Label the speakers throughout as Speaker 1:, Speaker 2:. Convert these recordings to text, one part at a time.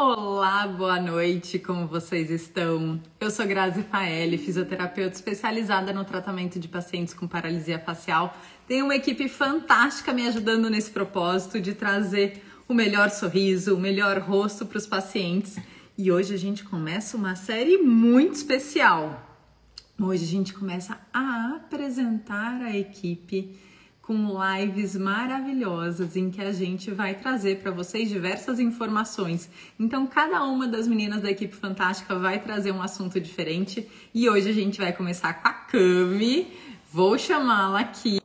Speaker 1: Olá, boa noite, como vocês estão? Eu sou Grazi Paelli, fisioterapeuta especializada no tratamento de pacientes com paralisia facial. Tenho uma equipe fantástica me ajudando nesse propósito de trazer o melhor sorriso, o melhor rosto para os pacientes. E hoje a gente começa uma série muito especial. Hoje a gente começa a apresentar a equipe com lives maravilhosas em que a gente vai trazer para vocês diversas informações. Então, cada uma das meninas da equipe fantástica vai trazer um assunto diferente e hoje a gente vai começar com a Cami. Vou chamá-la aqui.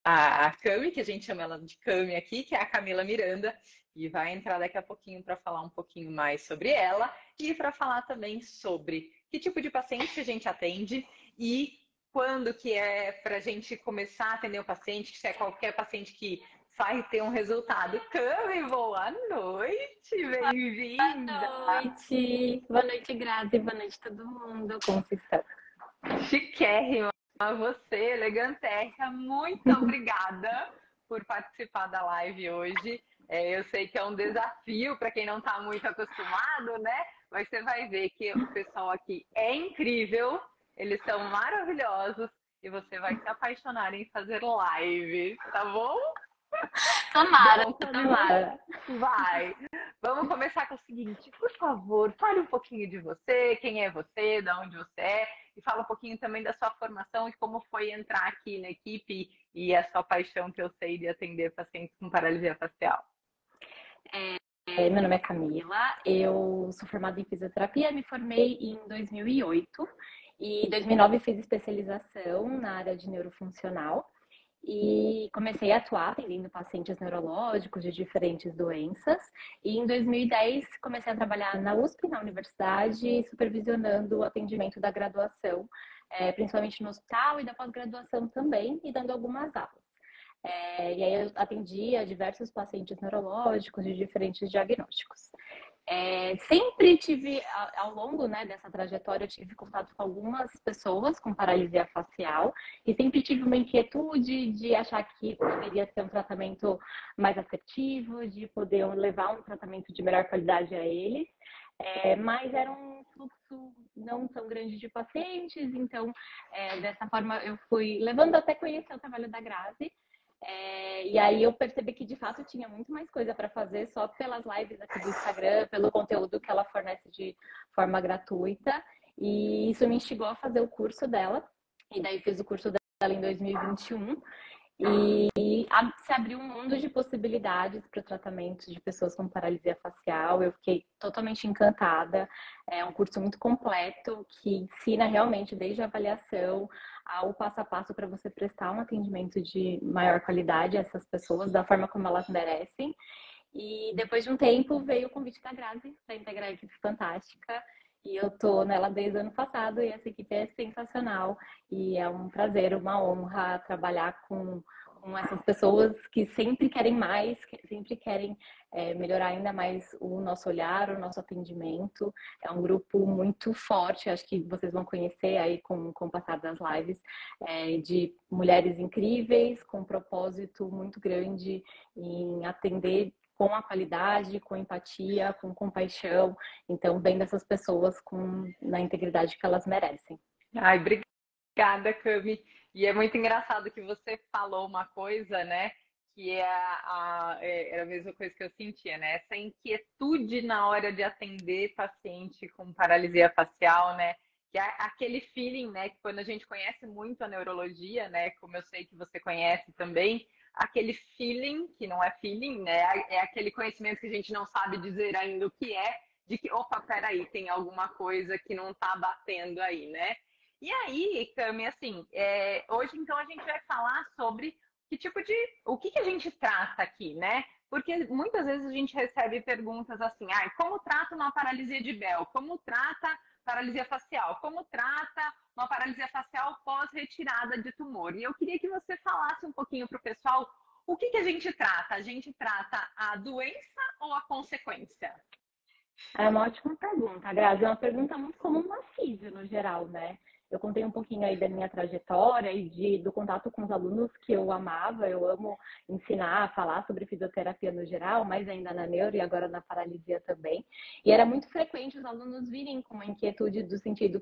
Speaker 1: A Cami, que a gente chama ela de Cami aqui, que é a Camila Miranda, e vai entrar daqui a pouquinho para falar um pouquinho mais sobre ela e para falar também sobre que tipo de paciente a gente atende e quando que é para a gente começar a atender o paciente, se é qualquer paciente que vai ter um resultado. Cami, boa noite, bem-vinda!
Speaker 2: Boa noite, Grazi, boa noite todo mundo, como vocês estão?
Speaker 1: Chiquérrima você, elegantérrima, muito obrigada por participar da live hoje. Eu sei que é um desafio para quem não está muito acostumado, né? Mas você vai ver que o pessoal aqui é incrível, eles são maravilhosos e você vai se apaixonar em fazer live, tá bom?
Speaker 2: Tomara,
Speaker 1: Bom,
Speaker 2: tomara.
Speaker 1: vai. Vamos começar com o seguinte, por favor, fale um pouquinho de você, quem é você, de onde você é, e fala um pouquinho também da sua formação e como foi entrar aqui na equipe e a sua paixão que eu sei de atender pacientes com paralisia facial.
Speaker 2: Meu nome é Camila, eu sou formada em fisioterapia, me formei em 2008 e em 2009 fiz especialização na área de neurofuncional e comecei a atuar atendendo pacientes neurológicos de diferentes doenças. E em 2010 comecei a trabalhar na USP, na universidade, supervisionando o atendimento da graduação, principalmente no hospital e da pós-graduação também, e dando algumas aulas. E aí eu atendia diversos pacientes neurológicos de diferentes diagnósticos. Sempre tive, ao longo, né, dessa trajetória, eu tive contato com algumas pessoas com paralisia facial e sempre tive uma inquietude de achar que poderia ser um tratamento mais assertivo, de poder levar um tratamento de melhor qualidade a eles, mas era um fluxo não tão grande de pacientes, então dessa forma eu fui levando até conhecer o trabalho da Grazi. E aí eu percebi que de fato tinha muito mais coisa para fazer só pelas lives aqui do Instagram, pelo conteúdo que ela fornece de forma gratuita. E isso me instigou a fazer o curso dela. E daí fiz o curso dela em 2021. E se abriu um mundo de possibilidades para o tratamento de pessoas com paralisia facial. Eu fiquei totalmente encantada. É um curso muito completo que ensina realmente desde a avaliação ao passo a passo para você prestar um atendimento de maior qualidade a essas pessoas da forma como elas merecem. E depois de um tempo veio o convite da Grazi para integrar a equipe fantástica. E eu tô nela desde o ano passado e essa equipe é sensacional. E é um prazer, uma honra trabalhar com essas pessoas que sempre querem mais, que sempre querem melhorar ainda mais o nosso olhar, o nosso atendimento. É um grupo muito forte, acho que vocês vão conhecer aí com o passar das lives, de mulheres incríveis, com um propósito muito grande em atender com a qualidade, com empatia, com compaixão. Então, vem dessas pessoas na integridade que elas merecem.
Speaker 1: Ai, obrigada, Cami. E é muito engraçado que você falou uma coisa, né? Que era a mesma coisa que eu sentia, né? Essa inquietude na hora de atender paciente com paralisia facial, né? Que é aquele feeling, né? Que quando a gente conhece muito a neurologia, né? Como eu sei que você conhece também, aquele feeling, que não é feeling, né? É aquele conhecimento que a gente não sabe dizer ainda o que é, de que, opa, peraí, tem alguma coisa que não tá batendo aí, né? E aí, Cami, assim, hoje então a gente vai falar sobre o que a gente trata aqui, né? Porque muitas vezes a gente recebe perguntas assim, como trata uma paralisia de Bell? Como trata paralisia facial? Como trata uma paralisia facial pós-retirada de tumor? E eu queria que você falasse um pouquinho para o pessoal o que a gente trata? A gente trata a doença ou a consequência?
Speaker 2: É uma ótima pergunta, Grazi. É uma pergunta muito comum na físio, no geral, né? eu contei um pouquinho aí da minha trajetória e do contato com os alunos que eu amava. Eu amo ensinar, falar sobre fisioterapia no geral, mas ainda na neuro e agora na paralisia também. E era muito frequente os alunos virem com uma inquietude do sentido,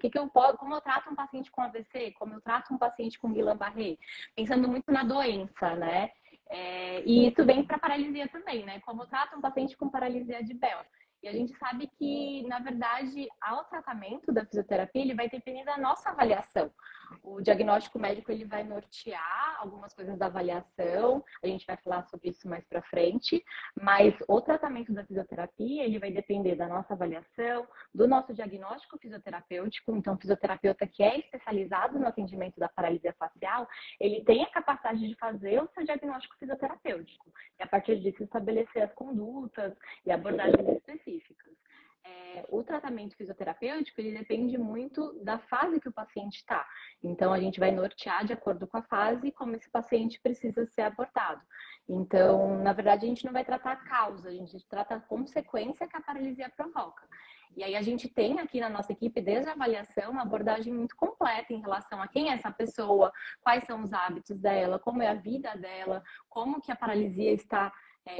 Speaker 2: como eu trato um paciente com AVC, como eu trato um paciente com Guillain-Barré, pensando muito na doença, né? E isso vem para paralisia também, né? Como eu trato um paciente com paralisia de Bell. E a gente sabe que, na verdade, ao tratamento da fisioterapia, ele vai depender da nossa avaliação. O diagnóstico médico, ele vai nortear algumas coisas da avaliação, a gente vai falar sobre isso mais para frente, mas o tratamento da fisioterapia, ele vai depender da nossa avaliação, do nosso diagnóstico fisioterapêutico. Então, o fisioterapeuta que é especializado no atendimento da paralisia facial, ele tem a capacidade de fazer o seu diagnóstico fisioterapêutico e, a partir disso, estabelecer as condutas e abordagens específicas. O tratamento fisioterapêutico, ele depende muito da fase que o paciente está. Então, a gente vai nortear de acordo com a fase como esse paciente precisa ser abordado. Então, na verdade, a gente não vai tratar a causa, a gente trata a consequência que a paralisia provoca. E aí a gente tem aqui na nossa equipe, desde a avaliação, uma abordagem muito completa em relação a quem é essa pessoa, quais são os hábitos dela, como é a vida dela, como que a paralisia está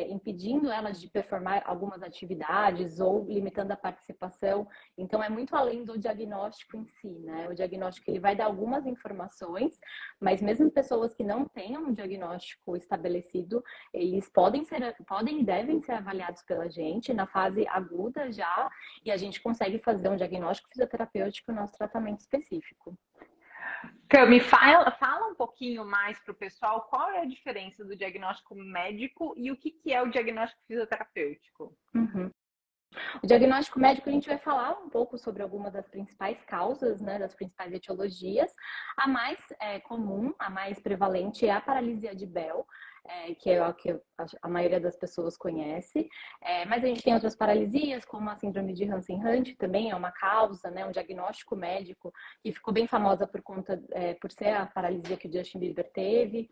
Speaker 2: impedindo elas de performar algumas atividades ou limitando a participação. Então, é muito além do diagnóstico em si, né? O diagnóstico, ele vai dar algumas informações, mas mesmo pessoas que não tenham um diagnóstico estabelecido, eles podem e devem ser avaliados pela gente na fase aguda já, e a gente consegue fazer um diagnóstico fisioterapêutico no nosso tratamento específico.
Speaker 1: Cami, fala um pouquinho mais para o pessoal qual é a diferença do diagnóstico médico e o que é o diagnóstico fisioterapêutico.
Speaker 2: Uhum. O diagnóstico médico, a gente vai falar um pouco sobre algumas das principais causas, né, das principais etiologias. A mais comum, a mais prevalente é a paralisia de Bell, que é o que a maioria das pessoas conhece. Mas a gente tem outras paralisias, como a síndrome de Hansen-Hunt, também é uma causa, né, um diagnóstico médico que ficou bem famosa por ser a paralisia que o Justin Bieber teve.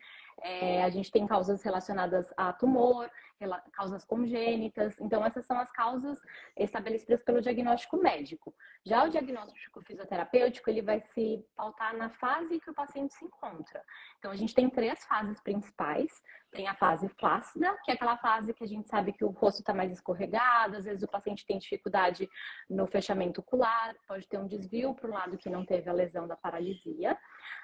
Speaker 2: A gente tem causas relacionadas a tumor, causas congênitas. Então, essas são as causas estabelecidas pelo diagnóstico médico. Já o diagnóstico fisioterapêutico, ele vai se pautar na fase que o paciente se encontra. Então, a gente tem 3 fases principais. Tem a fase flácida, que é aquela fase que a gente sabe que o rosto está mais escorregado, às vezes o paciente tem dificuldade no fechamento ocular, pode ter um desvio para o lado que não teve a lesão da paralisia.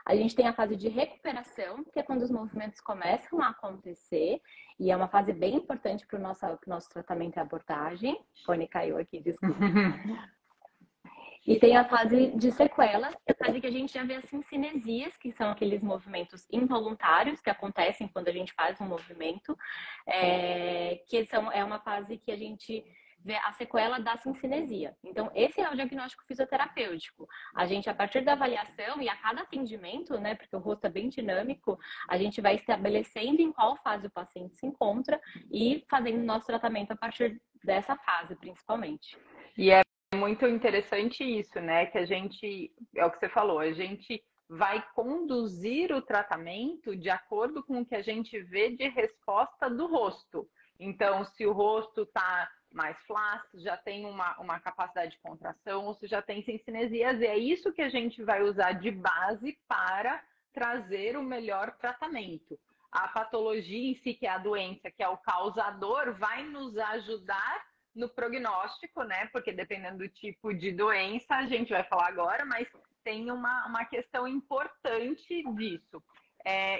Speaker 2: A gente tem a fase de recuperação, que é quando os movimentos começam a acontecer, e é uma fase bem importante para o nosso tratamento e abordagem. O fone caiu aqui, desculpa. E tem a fase de sequela, que é a fase que a gente já vê as cincinesias, que são aqueles movimentos involuntários que acontecem quando a gente faz um movimento, é uma fase que a gente vê a sequela da cincinesia. Então, esse é o diagnóstico fisioterapêutico. A gente, a partir da avaliação e a cada atendimento, né, porque o rosto é bem dinâmico, a gente vai estabelecendo em qual fase o paciente se encontra e fazendo o nosso tratamento a partir dessa fase, principalmente.
Speaker 1: E é muito interessante isso, né? Que a gente, é o que você falou, a gente vai conduzir o tratamento de acordo com o que a gente vê de resposta do rosto. Então, se o rosto está mais flácido, já tem uma capacidade de contração, ou se já tem cincinesias, e é isso que a gente vai usar de base para trazer o melhor tratamento. A patologia em si, que é a doença, que é o causador, vai nos ajudar no prognóstico, né? Porque dependendo do tipo de doença, a gente vai falar agora, mas tem uma questão importante disso.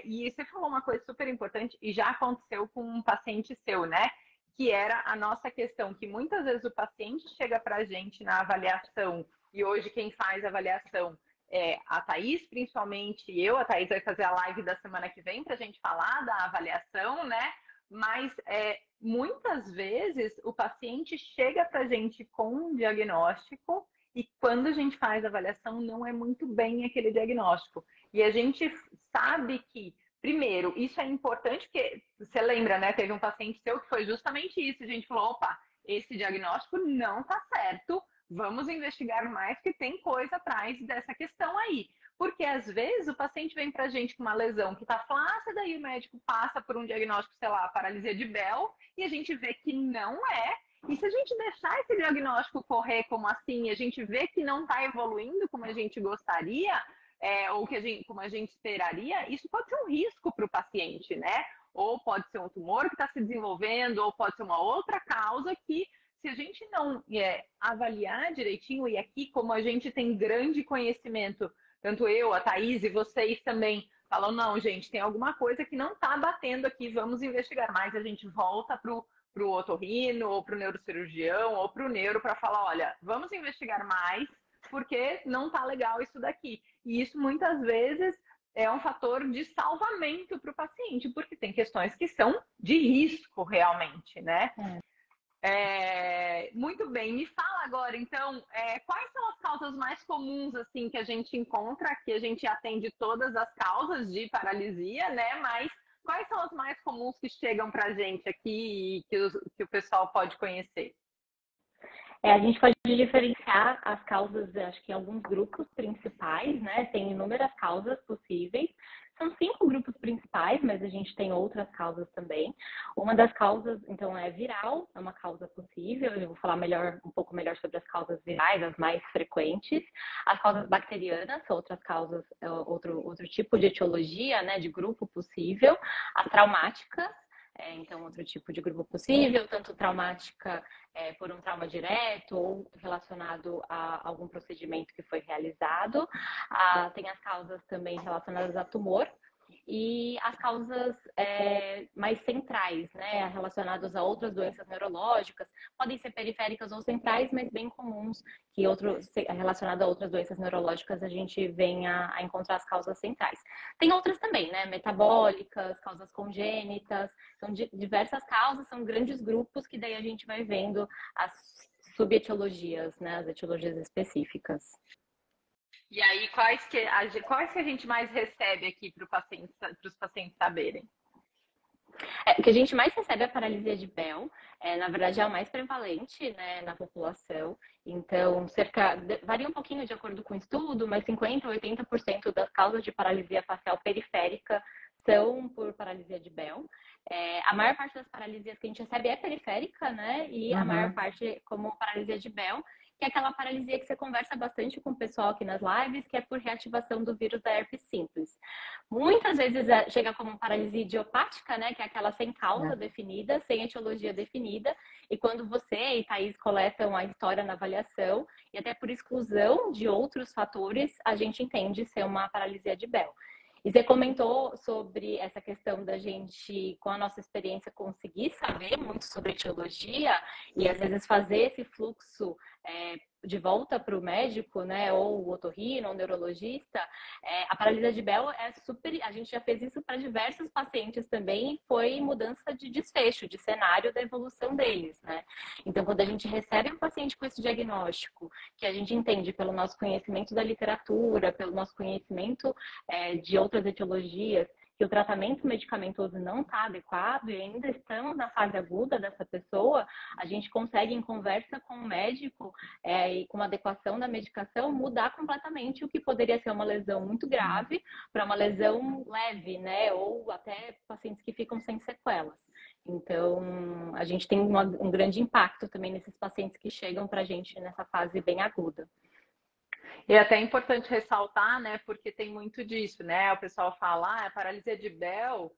Speaker 1: E você falou uma coisa super importante, e já aconteceu com um paciente seu, né? Que era a nossa questão, que muitas vezes o paciente chega para a gente na avaliação, e hoje quem faz a avaliação é a Thaís, principalmente eu. A Thaís vai fazer a live da semana que vem para a gente falar da avaliação, né? Mas muitas vezes o paciente chega para a gente com um diagnóstico e quando a gente faz a avaliação não é muito bem aquele diagnóstico. E a gente sabe que, primeiro, isso é importante porque, você lembra, né? Teve um paciente seu que foi justamente isso. A gente falou, opa, esse diagnóstico não está certo, vamos investigar mais porque tem coisa atrás dessa questão aí. Porque, às vezes, o paciente vem para a gente com uma lesão que está flácida e o médico passa por um diagnóstico, sei lá, paralisia de Bell, e a gente vê que não é. E se a gente deixar esse diagnóstico correr como assim, e a gente vê que não está evoluindo como a gente gostaria, ou que como a gente esperaria, isso pode ser um risco para o paciente, né? Ou pode ser um tumor que está se desenvolvendo, ou pode ser uma outra causa que, se a gente não avaliar direitinho, e aqui, como a gente tem grande conhecimento, tanto eu, a Thaís e vocês também, falam, não, gente, tem alguma coisa que não está batendo aqui, vamos investigar mais. A gente volta para o otorrino, ou para o neurocirurgião, ou para o neuro, para falar, olha, vamos investigar mais, porque não está legal isso daqui. E isso, muitas vezes, é um fator de salvamento para o paciente, porque tem questões que são de risco realmente, né? Muito bem, me fala agora, então, quais são as causas mais comuns, assim, que a gente encontra, que a gente atende todas as causas de paralisia, né? Mas quais são as mais comuns que chegam para a gente aqui e que o pessoal pode conhecer?
Speaker 2: A gente pode diferenciar as causas, acho que em alguns grupos principais, né? Tem inúmeras causas possíveis. São 5 grupos principais, mas a gente tem outras causas também. Uma das causas, então, é viral, é uma causa possível. Eu vou falar um pouco melhor sobre as causas virais, as mais frequentes. As causas bacterianas, são outras causas, outro tipo de etiologia, né? De grupo possível. As traumáticas, então, outro tipo de grupo possível, tanto traumática por um trauma direto ou relacionado a algum procedimento que foi realizado. Tem as causas também relacionadas a tumor e as causas mais centrais, né, relacionadas a outras doenças neurológicas, podem ser periféricas ou centrais, mas bem comuns que relacionadas a outras doenças neurológicas a gente venha a encontrar as causas centrais. Tem outras também, né, metabólicas, causas congênitas, são diversas causas, são grandes grupos que daí a gente vai vendo as subetiologias, né, as etiologias específicas.
Speaker 1: E aí, quais que a gente mais recebe aqui para os pacientes saberem?
Speaker 2: O que a gente mais recebe é a paralisia de Bell, na verdade é a mais prevalente, né, na população. Então, varia um pouquinho de acordo com o estudo, mas 50% a 80% das causas de paralisia facial periférica são por paralisia de Bell. A maior parte das paralisias que a gente recebe é periférica, né, e a maior parte como paralisia de Bell, que é aquela paralisia que você conversa bastante com o pessoal aqui nas lives, que é por reativação do vírus da herpes simples. Muitas vezes chega como paralisia idiopática, né, que é aquela sem causa definida, sem etiologia definida, e quando você e Thaís coletam a história na avaliação, e até por exclusão de outros fatores, a gente entende ser uma paralisia de Bell. E você comentou sobre essa questão da gente, com a nossa experiência, conseguir saber muito sobre etiologia e às vezes fazer esse fluxo de volta para o médico, né, ou o otorrino, ou o neurologista. A paralisia de Bell é super. A gente já fez isso para diversos pacientes também e foi mudança de desfecho, de cenário da evolução deles, né? Então, quando a gente recebe um paciente com esse diagnóstico, que a gente entende pelo nosso conhecimento da literatura, pelo nosso conhecimento de outras etiologias, que o tratamento medicamentoso não está adequado e ainda estamos na fase aguda dessa pessoa, a gente consegue, em conversa com o médico e com a adequação da medicação, mudar completamente o que poderia ser uma lesão muito grave para uma lesão leve, né? Ou até pacientes que ficam sem sequelas. Então, a gente tem um grande impacto também nesses pacientes que chegam para a gente nessa fase bem aguda.
Speaker 1: E até é importante ressaltar, né, porque tem muito disso, né? O pessoal fala, a paralisia de Bell,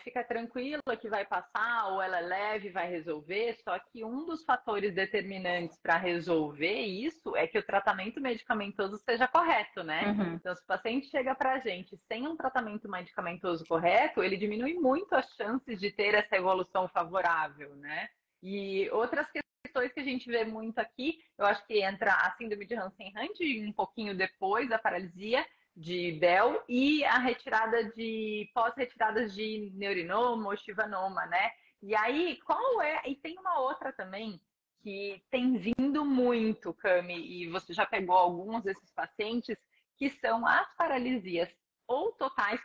Speaker 1: fica tranquila que vai passar, ou ela é leve, vai resolver. Só que um dos fatores determinantes para resolver isso é que o tratamento medicamentoso seja correto, né? Então, se o paciente chega para a gente sem um tratamento medicamentoso correto, ele diminui muito as chances de ter essa evolução favorável, né? E outras questões que a gente vê muito aqui, eu acho que entra a síndrome de Hansen-Hunt um pouquinho depois da paralisia de Bell e a pós-retiradas de neurinoma ou chivanoma, né? E aí, e tem uma outra também que tem vindo muito, Cami, e você já pegou alguns desses pacientes, que são as paralisias ou totais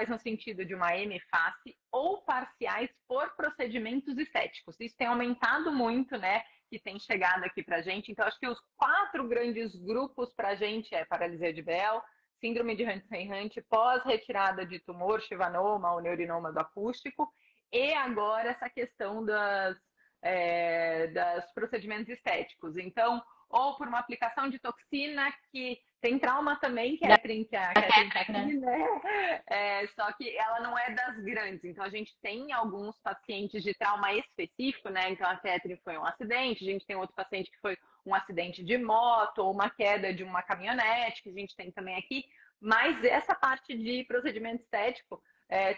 Speaker 1: no sentido de uma M-face, ou parciais por procedimentos estéticos. Isso tem aumentado muito, né? Que tem chegado aqui pra gente. Então, acho que os 4 grandes grupos pra gente é paralisia de Bell, síndrome de Hansen-Hunt, pós-retirada de tumor, chivanoma ou neurinoma do acústico, e agora essa questão das procedimentos estéticos. Então, ou por uma aplicação de toxina que Tem trauma também, que é a Catherine tá
Speaker 2: Né?
Speaker 1: aqui, né? Só que ela não é das grandes. Então, a gente tem alguns pacientes de trauma específico, né? Então, a Catherine foi um acidente, a gente tem outro paciente que foi um acidente de moto ou uma queda de uma caminhonete, que a gente tem também aqui. Mas essa parte de procedimento estético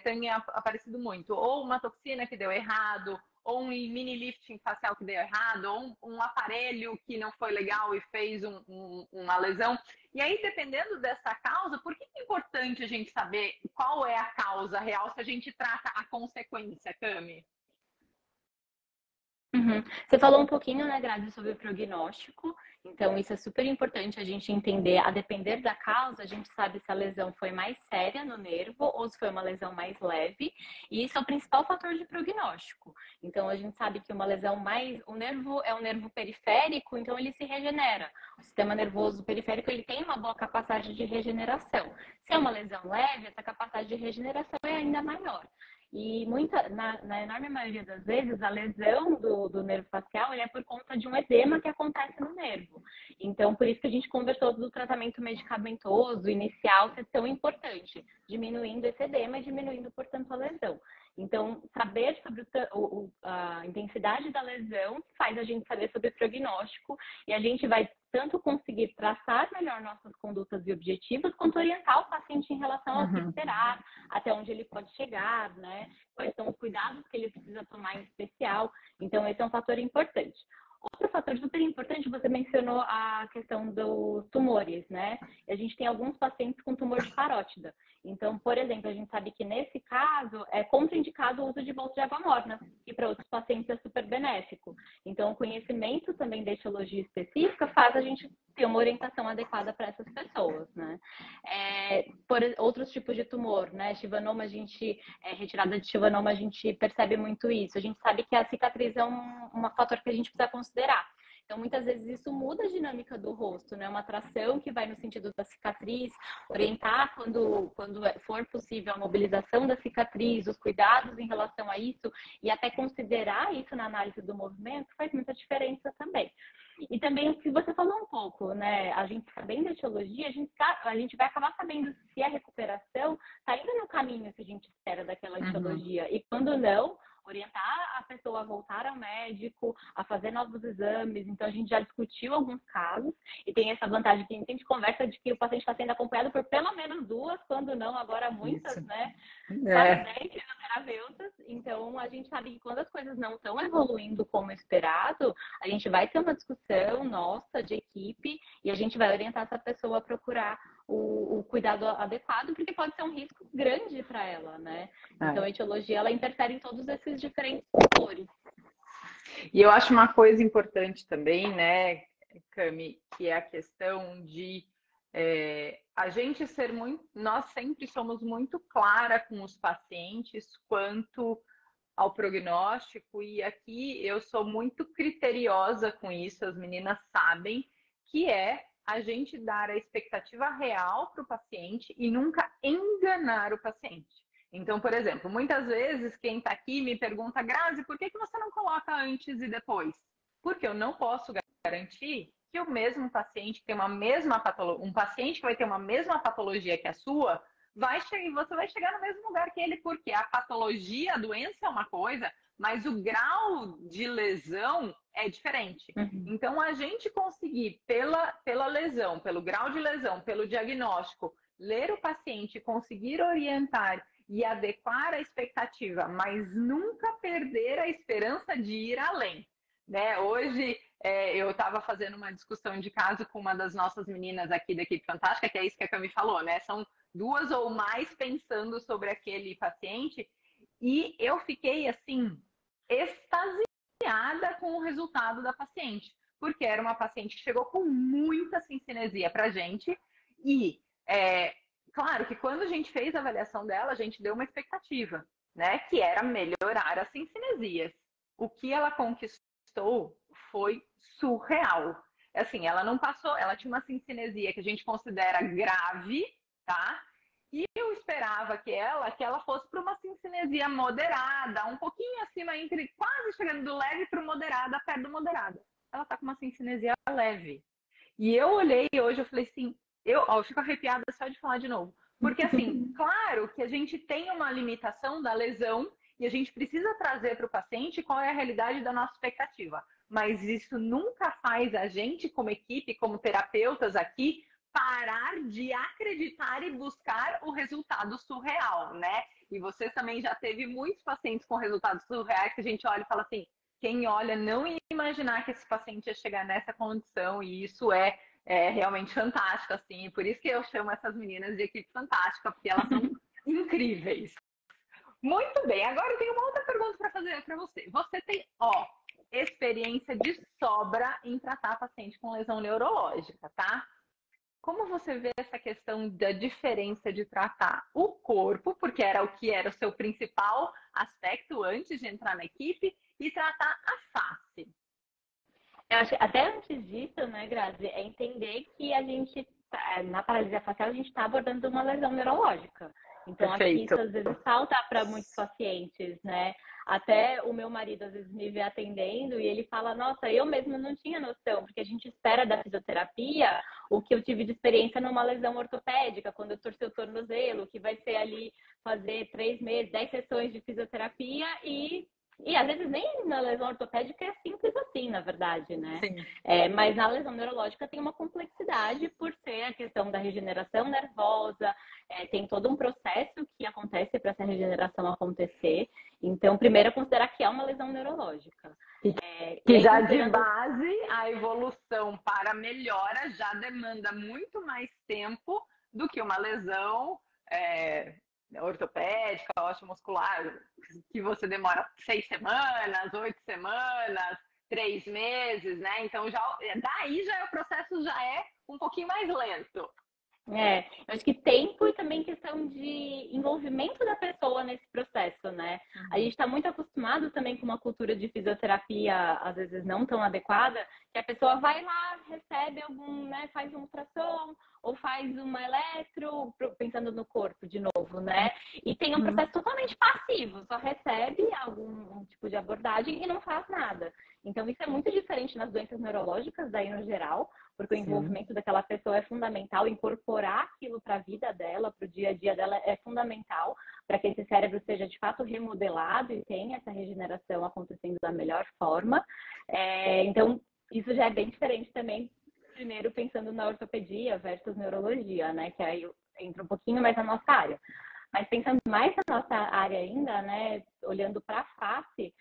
Speaker 1: tem aparecido muito. Ou uma toxina que deu errado, ou um mini lifting facial que deu errado, ou um aparelho que não foi legal e fez uma lesão. E aí, dependendo dessa causa, por que é importante a gente saber qual é a causa real se a gente trata a consequência, Cami?
Speaker 2: Uhum. Você falou um pouquinho, né, Grazi, sobre o prognóstico. Então, isso é super importante a gente entender. A depender da causa, a gente sabe se a lesão foi mais séria no nervo ou se foi uma lesão mais leve. E isso é o principal fator de prognóstico. Então, a gente sabe que uma lesão mais... O nervo é um nervo periférico, então ele se regenera. O sistema nervoso periférico, ele tem uma boa capacidade de regeneração. Se é uma lesão leve, essa capacidade de regeneração é ainda maior. E na enorme maioria das vezes, a lesão do nervo facial é por conta de um edema que acontece no nervo. Então, por isso que a gente conversou do tratamento medicamentoso inicial ser tão importante, diminuindo esse edema e diminuindo, portanto, a lesão. Então, saber sobre a intensidade da lesão faz a gente saber sobre o prognóstico e a gente vai tanto conseguir traçar melhor nossas condutas e objetivos, quanto orientar o paciente em relação ao que esperar, até onde ele pode chegar, né? Quais são os cuidados que ele precisa tomar em especial. Então, esse é um fator importante. Outro fator super importante, você mencionou a questão dos tumores, né? A gente tem alguns pacientes com tumor de parótida. Então, por exemplo, a gente sabe que nesse caso é contraindicado o uso de bolsa de água morna, e para outros pacientes é super benéfico. Então, o conhecimento também da etiologia específica faz a gente ter uma orientação adequada para essas pessoas, né? Por outros tipos de tumor, né? Chivanoma, retirada de chivanoma, a gente percebe muito isso. A gente sabe que a cicatriz é um fator que a gente precisa considerar. Então, muitas vezes isso muda a dinâmica do rosto, né? Uma tração que vai no sentido da cicatriz, orientar quando for possível a mobilização da cicatriz, os cuidados em relação a isso e até considerar isso na análise do movimento faz muita diferença também. E também o que você falou um pouco, né? A gente sabendo a etiologia, a gente vai acabar sabendo se a recuperação está indo no caminho que a gente espera daquela etiologia. E quando não, orientar a pessoa a voltar ao médico, a fazer novos exames. Então, a gente já discutiu alguns casos e tem essa vantagem que a gente conversa de que o paciente está sendo acompanhado por pelo menos 2, quando não, agora muitas, isso, né? Quase 10 fisioterapeutas. Então, a gente sabe que quando as coisas não estão evoluindo como esperado, a gente vai ter uma discussão nossa de equipe e a gente vai orientar essa pessoa a procurar o cuidado adequado, porque pode ser um risco grande para ela, né? Então, a etiologia, ela interfere em todos esses diferentes fatores.
Speaker 1: E eu acho uma coisa importante também, né, Cami, que é a questão de a gente ser muito... Nós sempre somos muito clara com os pacientes quanto ao prognóstico, e aqui eu sou muito criteriosa com isso, as meninas sabem, que é a gente dar a expectativa real para o paciente e nunca enganar o paciente. Então, por exemplo, muitas vezes quem está aqui me pergunta, Grazi, por que você não coloca antes e depois? Porque eu não posso garantir que o mesmo paciente que tem uma mesma patologia, um paciente que vai ter uma mesma patologia que a sua, você vai chegar no mesmo lugar que ele, porque a patologia, a doença é uma coisa, mas o grau de lesão é diferente. Então, a gente conseguir, pela lesão, pelo grau de lesão, pelo diagnóstico, ler o paciente, conseguir orientar e adequar a expectativa, mas nunca perder a esperança de ir além. Né? Hoje, eu estava fazendo uma discussão de caso com uma das nossas meninas aqui da Equipe Fantástica, que é isso que a Cami falou, né? São 2 ou mais pensando sobre aquele paciente, e eu fiquei, assim, extasiada com o resultado da paciente, porque era uma paciente que chegou com muita cincinesia pra gente, e claro que quando a gente fez a avaliação dela, a gente deu uma expectativa, né? Que era melhorar as cincinesias. O que ela conquistou foi surreal. Assim, ela não passou, ela tinha uma cincinesia que a gente considera grave, tá? E eu esperava que ela fosse para uma cincinesia moderada, um pouquinho acima, entre quase chegando do leve para o moderada, perto do moderada. Ela tá com uma cincinesia leve. E eu olhei hoje, eu falei assim, eu fico arrepiada só de falar de novo. Porque, assim, claro que a gente tem uma limitação da lesão e a gente precisa trazer para o paciente qual é a realidade da nossa expectativa. Mas isso nunca faz a gente, como equipe, como terapeutas aqui, parar de acreditar e buscar o resultado surreal, né? E você também já teve muitos pacientes com resultados surreais que a gente olha e fala assim, quem olha não ia imaginar que esse paciente ia chegar nessa condição, e isso é realmente fantástico, assim. Por isso que eu chamo essas meninas de equipe fantástica, porque elas são incríveis. Muito bem, agora eu tenho uma outra pergunta para fazer para você. Você tem, experiência de sobra em tratar paciente com lesão neurológica, tá? Como você vê essa questão da diferença de tratar o corpo, porque era o que era o seu principal aspecto antes de entrar na equipe, e tratar a face?
Speaker 2: Eu acho que até antes disso, né, Grazi, é entender que a gente, na paralisia facial, a gente está abordando uma lesão neurológica. Então, acho que
Speaker 1: Perfeito.
Speaker 2: isso às vezes falta para muitos pacientes, né? Até o meu marido às vezes me vê atendendo e ele fala, nossa, eu mesmo não tinha noção, porque a gente espera da fisioterapia o que eu tive de experiência numa lesão ortopédica, quando eu torci o tornozelo, que vai ser ali fazer 3 meses, 10 sessões de fisioterapia e às vezes nem na lesão ortopédica é simples assim, na verdade, né?
Speaker 1: Sim.
Speaker 2: Mas na lesão neurológica tem uma complexidade por ser a questão da regeneração nervosa, tem todo um processo que acontece para essa regeneração acontecer. Então, primeiro é considerar que é uma lesão neurológica.
Speaker 1: Que já de base a evolução para melhora já demanda muito mais tempo do que uma lesão ortopédica, osteomuscular, que você demora 6 semanas, 8 semanas, 3 meses, né? Então daí já o processo já é um pouquinho mais lento.
Speaker 2: Eu acho que tempo e também questão de envolvimento da pessoa nesse processo, né? A gente está muito acostumado também com uma cultura de fisioterapia, às vezes não tão adequada, que a pessoa vai lá, recebe algum, né, faz uma ultrassom ou faz uma eletro, pensando no corpo de novo, né? E tem um processo totalmente passivo, só recebe algum tipo de abordagem e não faz nada. Então, isso é muito diferente nas doenças neurológicas, daí no geral, porque o envolvimento daquela pessoa é fundamental, incorporar aquilo para a vida dela, para o dia a dia dela é fundamental, para que esse cérebro seja de fato remodelado e tenha essa regeneração acontecendo da melhor forma. Então, isso já é bem diferente também, primeiro pensando na ortopedia versus neurologia, né, que aí entra um pouquinho mais na nossa área. Mas pensando mais na nossa área ainda, né, olhando para a face,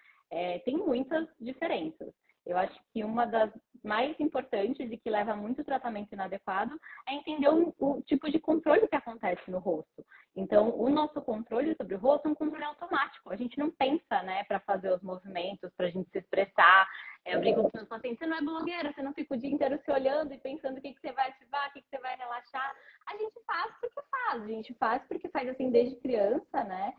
Speaker 2: tem muitas diferenças. Eu acho que uma das mais importantes e que leva muito tratamento inadequado é entender o tipo de controle que acontece no rosto. Então, o nosso controle sobre o rosto é um controle automático. A gente não pensa, né, para fazer os movimentos, para a gente se expressar. Eu brinco com os pacientes, você não é blogueira, você não fica o dia inteiro se olhando e pensando o que você vai ativar, o que você vai relaxar. A gente faz porque faz, a gente faz porque faz assim desde criança, né?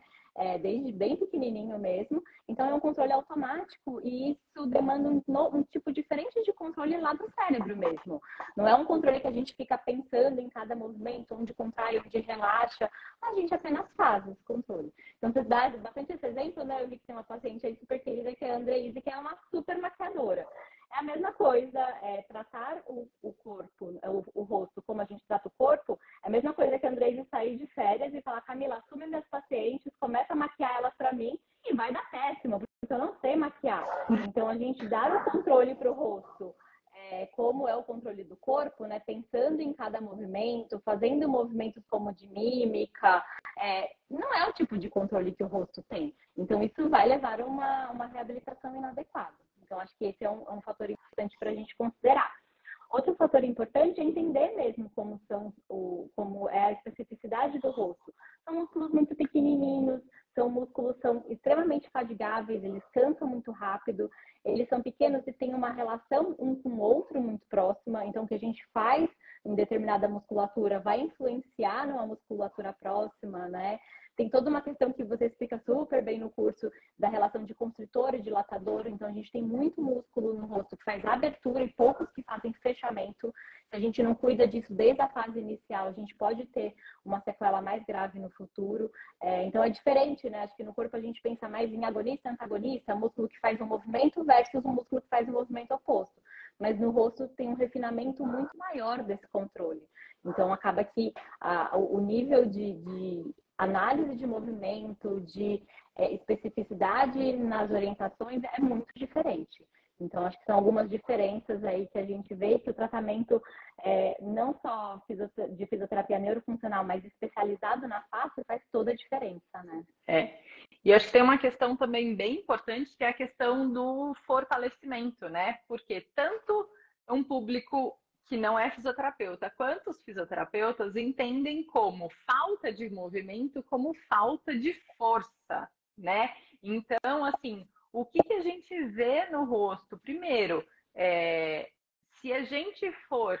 Speaker 2: Desde bem pequenininho mesmo. Então, é um controle automático e isso demanda um tipo diferente de controle lá do cérebro mesmo. Não é um controle que a gente fica pensando em cada movimento, onde contrai, onde relaxa. A gente apenas faz esse controle. Então, você dá bastante esse exemplo, né? Eu vi que tem uma paciente aí super querida, que é a Andreise, que é uma super maquiadora. É a mesma coisa, tratar o corpo, o rosto, como a gente trata o corpo, é a mesma coisa que a Andreise sair de férias e falar, Camila, assume minhas pacientes, começa a maquiar elas para mim e vai dar péssimo, porque eu não sei maquiar. Então, a gente dar o controle para o rosto, como é o controle do corpo, né? Pensando em cada movimento, fazendo movimentos como de mímica, não é o tipo de controle que o rosto tem. Então, isso vai levar a uma reabilitação inadequada. Então, acho que esse é um fator importante para a gente considerar. Outro fator importante é entender mesmo como é a especificidade do rosto. São músculos muito pequenininhos, são extremamente fadigáveis, eles cansam muito rápido, eles são pequenos e têm uma relação um com o outro muito próxima, então o que a gente faz em determinada musculatura vai influenciar numa musculatura próxima, né? Tem toda uma questão que você explica super bem no curso da relação de constritor e dilatador. Então, a gente tem muito músculo no rosto que faz abertura e poucos que fazem fechamento. Se a gente não cuida disso desde a fase inicial, a gente pode ter uma sequela mais grave no futuro. Então, é diferente, né? Acho que no corpo a gente pensa mais em agonista e antagonista, músculo que faz um movimento versus um músculo que faz um movimento oposto. Mas no rosto tem um refinamento muito maior desse controle. Então, acaba que o nível de análise de movimento, de especificidade nas orientações é muito diferente. Então, acho que são algumas diferenças aí que a gente vê que o tratamento não só de fisioterapia neurofuncional, mas especializado na face faz toda a diferença, né?
Speaker 1: E acho que tem uma questão também bem importante, que é a questão do fortalecimento, né? Porque tanto um público que não é fisioterapeuta, quanto os fisioterapeutas entendem como falta de movimento, como falta de força, né? Então, assim, o que a gente vê no rosto? Primeiro, se a gente for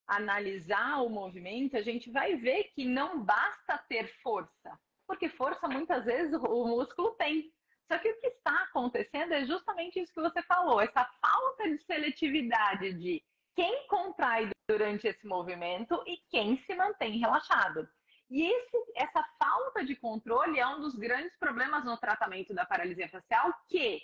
Speaker 1: analisar o movimento, a gente vai ver que não basta ter força, porque força muitas vezes o músculo tem. Só que o que está acontecendo é justamente isso que você falou, essa falta de seletividade de quem contrai durante esse movimento e quem se mantém relaxado. E essa falta de controle é um dos grandes problemas no tratamento da paralisia facial, que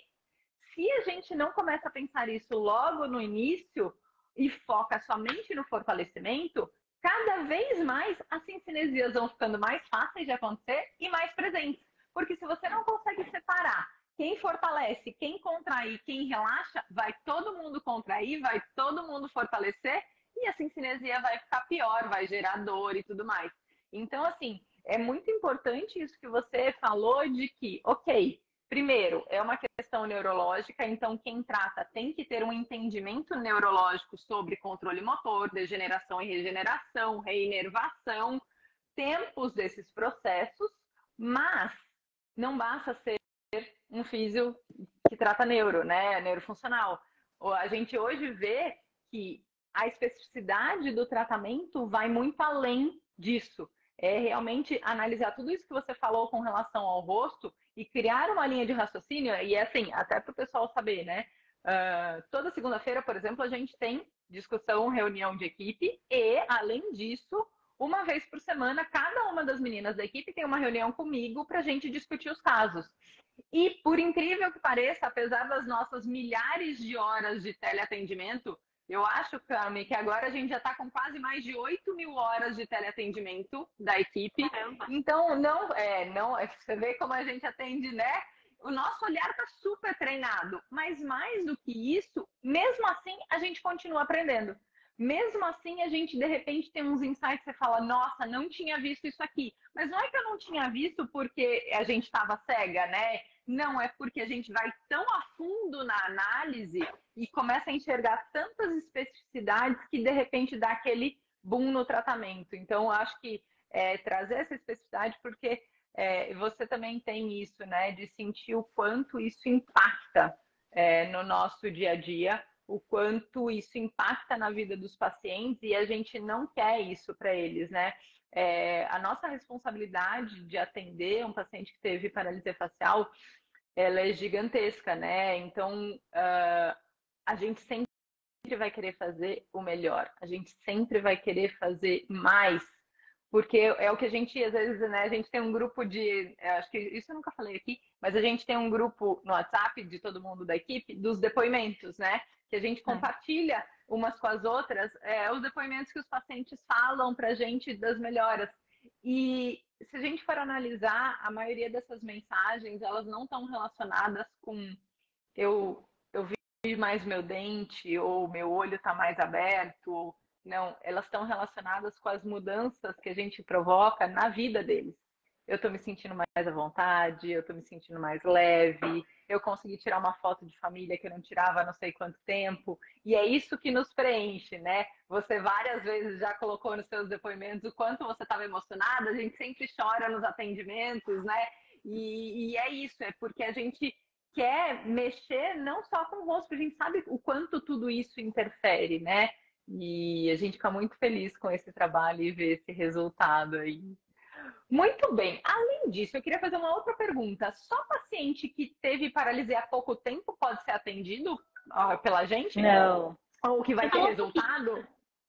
Speaker 1: se a gente não começa a pensar isso logo no início e foca somente no fortalecimento, cada vez mais as cincinesias vão ficando mais fáceis de acontecer e mais presentes. Porque se você não consegue separar quem fortalece, quem contrai, quem relaxa, vai todo mundo contrair, vai todo mundo fortalecer e a cincinesia vai ficar pior, vai gerar dor e tudo mais. Então, assim, é muito importante isso que você falou de que, ok, primeiro, é uma questão neurológica, então quem trata tem que ter um entendimento neurológico sobre controle motor, degeneração e regeneração, reinervação, tempos desses processos, mas não basta ser um físio que trata neuro, né, neurofuncional. A gente hoje vê que a especificidade do tratamento vai muito além disso. É realmente analisar tudo isso que você falou com relação ao rosto e criar uma linha de raciocínio, e assim, até para o pessoal saber, né? Toda segunda-feira, por exemplo, a gente tem discussão, reunião de equipe e, além disso, uma vez por semana, cada uma das meninas da equipe tem uma reunião comigo para a gente discutir os casos. E, por incrível que pareça, apesar das nossas milhares de horas de teleatendimento, eu acho, Cami, que agora a gente já está com quase mais de 8.000 horas de teleatendimento da equipe. Então, você vê como a gente atende, né? O nosso olhar está super treinado. Mas mais do que isso, mesmo assim, a gente continua aprendendo. Mesmo assim, a gente, de repente, tem uns insights que você fala, nossa, não tinha visto isso aqui. Mas não é que eu não tinha visto porque a gente estava cega, né? Não, é porque a gente vai tão a fundo na análise e começa a enxergar tantas especificidades que, de repente, dá aquele boom no tratamento. Então, eu acho que trazer essa especificidade, porque você também tem isso, né? De sentir o quanto isso impacta no nosso dia a dia, o quanto isso impacta na vida dos pacientes e a gente não quer isso para eles, né? A nossa responsabilidade de atender um paciente que teve paralisia facial, ela é gigantesca, né? Então, a gente sempre vai querer fazer o melhor, a gente sempre vai querer fazer mais, porque é o que a gente, às vezes, né? A gente tem um grupo acho que isso eu nunca falei aqui, mas a gente tem um grupo no WhatsApp de todo mundo da equipe dos depoimentos, né? Que a gente compartilha umas com as outras os depoimentos que os pacientes falam pra gente das melhoras. E se a gente for analisar, a maioria dessas mensagens, elas não estão relacionadas com eu vi mais meu dente, ou meu olho está mais aberto. Não, elas estão relacionadas com as mudanças que a gente provoca na vida deles. Eu estou me sentindo mais à vontade, eu estou me sentindo mais leve, eu consegui tirar uma foto de família que eu não tirava há não sei quanto tempo. E é isso que nos preenche, né? Você várias vezes já colocou nos seus depoimentos o quanto você estava emocionada, a gente sempre chora nos atendimentos, né? E é isso, é porque a gente quer mexer não só com o rosto, a gente sabe o quanto tudo isso interfere, né? E a gente fica muito feliz com esse trabalho e ver esse resultado aí. Muito bem. Além disso, eu queria fazer uma outra pergunta. Só paciente que teve paralisia há pouco tempo pode ser atendido pela gente?
Speaker 2: Não.
Speaker 1: Ou que vai ter resultado?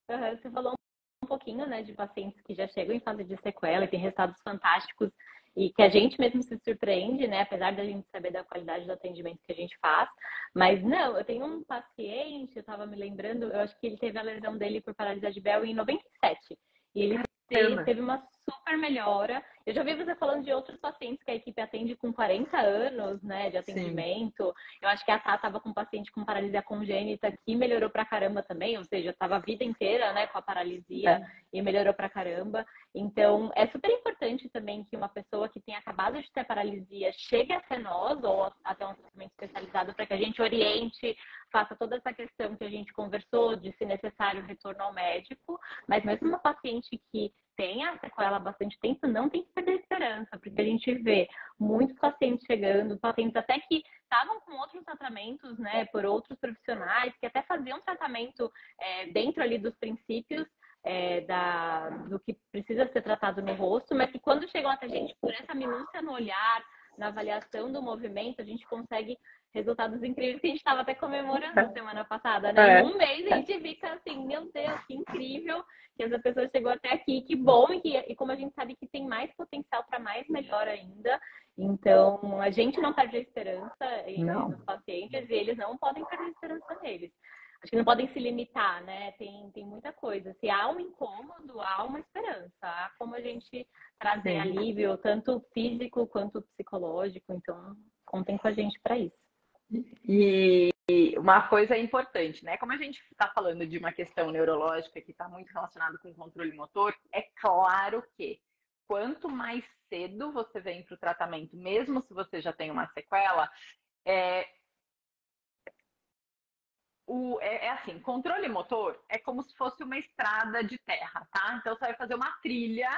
Speaker 2: Você falou um pouquinho, né, de pacientes que já chegam em fase de sequela e tem resultados fantásticos e que a gente mesmo se surpreende, né, apesar da gente saber da qualidade do atendimento que a gente faz. Mas não, eu tenho um paciente, eu estava me lembrando, eu acho que ele teve a lesão dele por paralisia de Bell em 97. e ele
Speaker 1: Caramba.
Speaker 2: teve uma super melhora. Eu já vi você falando de outros pacientes que a equipe atende com 40 anos, né, de
Speaker 1: Sim.
Speaker 2: atendimento. Eu acho que a Tá estava com um paciente com paralisia congênita que melhorou pra caramba também, ou seja, estava a vida inteira, né, com a paralisia e melhorou pra caramba. Então, é super importante também que uma pessoa que tenha acabado de ter paralisia chegue até nós ou até um tratamento especializado para que a gente oriente, faça toda essa questão que a gente conversou de, se necessário, retorno ao médico. Mas mesmo uma paciente que tenha sequela há bastante tempo, não tem que perder a esperança, porque a gente vê muitos pacientes chegando, pacientes até que estavam com outros tratamentos, né, por outros profissionais, que até faziam tratamento dentro ali dos princípios do que precisa ser tratado no rosto, mas que quando chegam até a gente, por essa minúcia no olhar, na avaliação do movimento, a gente consegue resultados incríveis que a gente estava até comemorando semana passada, né? Em um mês a gente fica assim, meu Deus, que incrível que essa pessoa chegou até aqui, que bom, e como a gente sabe que tem mais potencial para mais melhor ainda, então a gente não perde a esperança nos pacientes e eles não podem perder a esperança neles. Acho que não podem se limitar, né? Tem muita coisa. Se há um incômodo, há uma esperança. Há como a gente trazer alívio, tanto físico quanto psicológico. Então, contem com a gente para isso.
Speaker 1: E uma coisa importante, né? Como a gente está falando de uma questão neurológica que está muito relacionada com o controle motor, é claro que quanto mais cedo você vem para o tratamento, mesmo se você já tem uma sequela, assim, controle motor é como se fosse uma estrada de terra, tá? Então você vai fazer uma trilha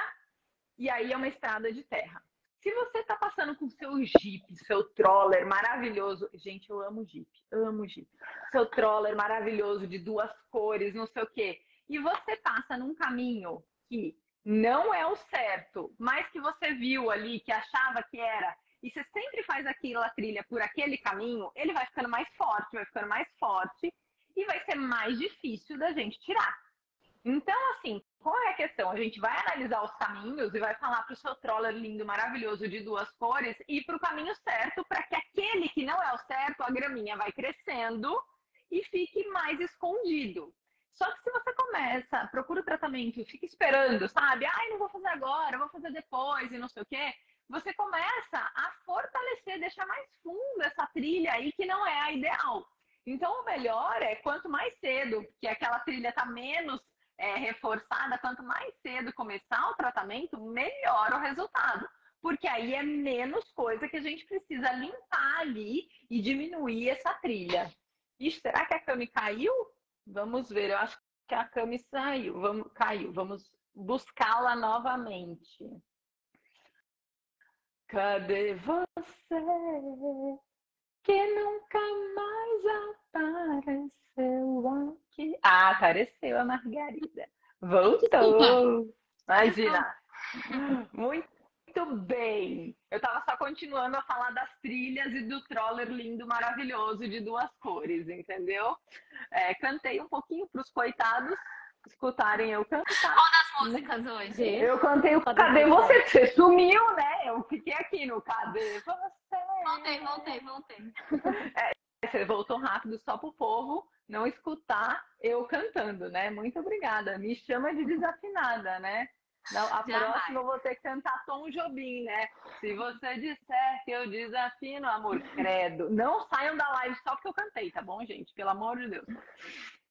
Speaker 1: e aí é uma estrada de terra. Se você tá passando com seu Jeep, seu troller maravilhoso, gente, eu amo Jeep, amo Jeep. Seu troller maravilhoso de 2 cores, não sei o quê, e você passa num caminho que não é o certo, mas que você viu ali, que achava que era, e você sempre faz aquela trilha por aquele caminho, ele vai ficando mais forte e vai ser mais difícil da gente tirar. Então, assim, qual é a questão? A gente vai analisar os caminhos e vai falar para o seu troller lindo, maravilhoso, de 2 cores, ir para o caminho certo, para que aquele que não é o certo, a graminha vai crescendo e fique mais escondido. Só que se você começa, procura o tratamento e fica esperando, sabe? Ai, não vou fazer agora, vou fazer depois e não sei o quê. Você começa a fortalecer, deixar mais fundo essa trilha aí que não é a ideal. Então, o melhor é quanto mais cedo, que aquela trilha está menos reforçada, quanto mais cedo começar o tratamento, melhor o resultado. Porque aí é menos coisa que a gente precisa limpar ali e diminuir essa trilha. Ixi, será que a Cami caiu? Vamos ver, eu acho que a Cami caiu. Vamos buscá-la novamente. Cadê você? Que nunca mais apareceu aqui. Ah, apareceu a Margarida. Voltou. Imagina. Muito bem. Eu estava só continuando a falar das trilhas e do troller lindo, maravilhoso, de 2 cores, entendeu? Cantei um pouquinho para os coitados escutarem eu cantar.
Speaker 2: Qual das músicas hoje?
Speaker 1: Eu cantei o Cadê Você? Você sumiu, né? Eu fiquei aqui no Cadê Você?
Speaker 2: Voltei.
Speaker 1: Você voltou rápido só pro povo não escutar eu cantando, né? Muito obrigada. Me chama de desafinada, né? A próxima eu vou ter que cantar Tom Jobim, né? Se você disser que eu desafino, amor, credo. Não saiam da live só porque eu cantei, tá bom, gente? Pelo amor de Deus.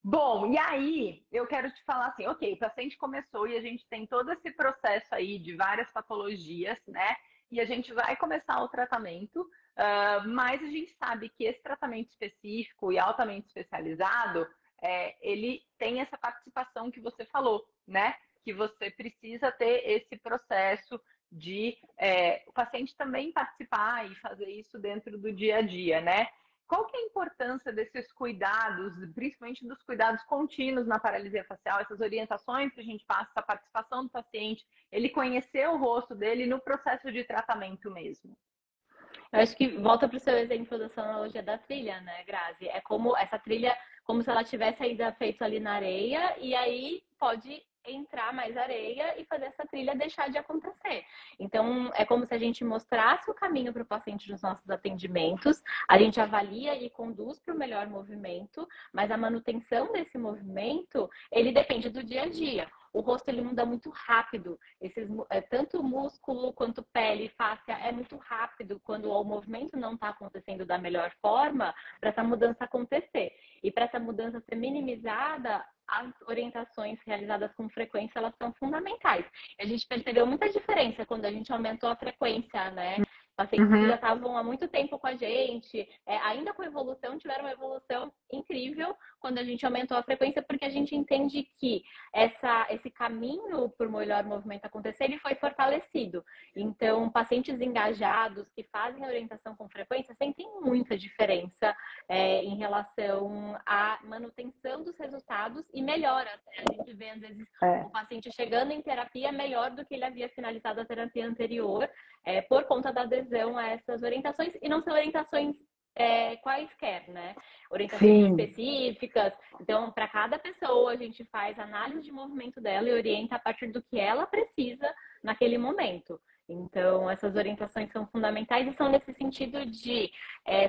Speaker 1: Bom, e aí eu quero te falar assim, ok, o paciente começou e a gente tem todo esse processo aí de várias patologias, né? E a gente vai começar o tratamento, mas a gente sabe que esse tratamento específico e altamente especializado, ele tem essa participação que você falou, né? Que você precisa ter esse processo de o paciente também participar e fazer isso dentro do dia a dia, né? Qual que é a importância desses cuidados, principalmente dos cuidados contínuos na paralisia facial, essas orientações que a gente passa, essa participação do paciente, ele conhecer o rosto dele no processo de tratamento mesmo?
Speaker 2: Eu acho que volta para o seu exemplo da sua analogia da trilha, né, Grazi? É como essa trilha, como se ela tivesse ainda feito ali na areia, e aí pode entrar mais areia e fazer essa trilha deixar de acontecer. Então, é como se a gente mostrasse o caminho para o paciente nos nossos atendimentos, a gente avalia e conduz para o melhor movimento, mas a manutenção desse movimento, ele depende do dia a dia. O rosto, ele muda muito rápido. Tanto músculo quanto pele, fáscia, é muito rápido quando o movimento não está acontecendo da melhor forma para essa mudança acontecer. E para essa mudança ser minimizada, as orientações realizadas com frequência, elas são fundamentais. A gente percebeu muita diferença quando a gente aumentou a frequência, né? Pacientes que já estavam há muito tempo com a gente, ainda com evolução, tiveram uma evolução incrível quando a gente aumentou a frequência, porque a gente entende que esse caminho para o melhor movimento acontecer, ele foi fortalecido. Então, pacientes engajados que fazem a orientação com frequência sentem muita diferença em relação à manutenção dos resultados e melhora. A gente vê, às vezes, o paciente chegando em terapia melhor do que ele havia finalizado a terapia anterior, por conta da adesão a essas orientações, e não são orientações quaisquer, né? Orientações específicas. Então, para cada pessoa, a gente faz análise de movimento dela e orienta a partir do que ela precisa naquele momento. Então, essas orientações são fundamentais e são nesse sentido de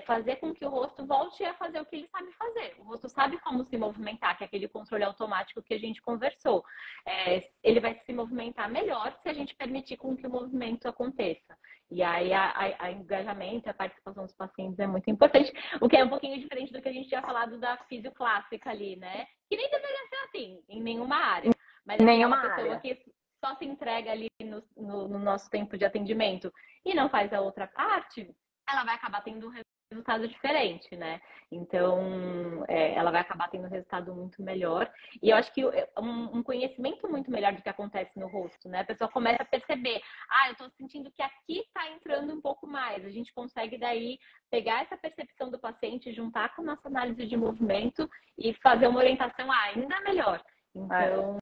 Speaker 2: fazer com que o rosto volte a fazer o que ele sabe fazer. O rosto sabe como se movimentar, que é aquele controle automático que a gente conversou. Ele vai se movimentar melhor se a gente permitir com que o movimento aconteça. E aí, a engajamento, a participação dos pacientes é muito importante, o que é um pouquinho diferente do que a gente tinha falado da fisio clássica ali, né? Que nem deveria ser assim, em nenhuma área. Mas é uma pessoa que só se entrega ali no nosso tempo de atendimento e não faz a outra parte, ela vai acabar tendo um resultado diferente, né? Então, ela vai acabar tendo um resultado muito melhor. E eu acho que um conhecimento muito melhor do que acontece no rosto, né? A pessoa começa a perceber, eu tô sentindo que aqui tá entrando um pouco mais. A gente consegue daí pegar essa percepção do paciente, juntar com a nossa análise de movimento e fazer uma orientação ainda melhor. Então,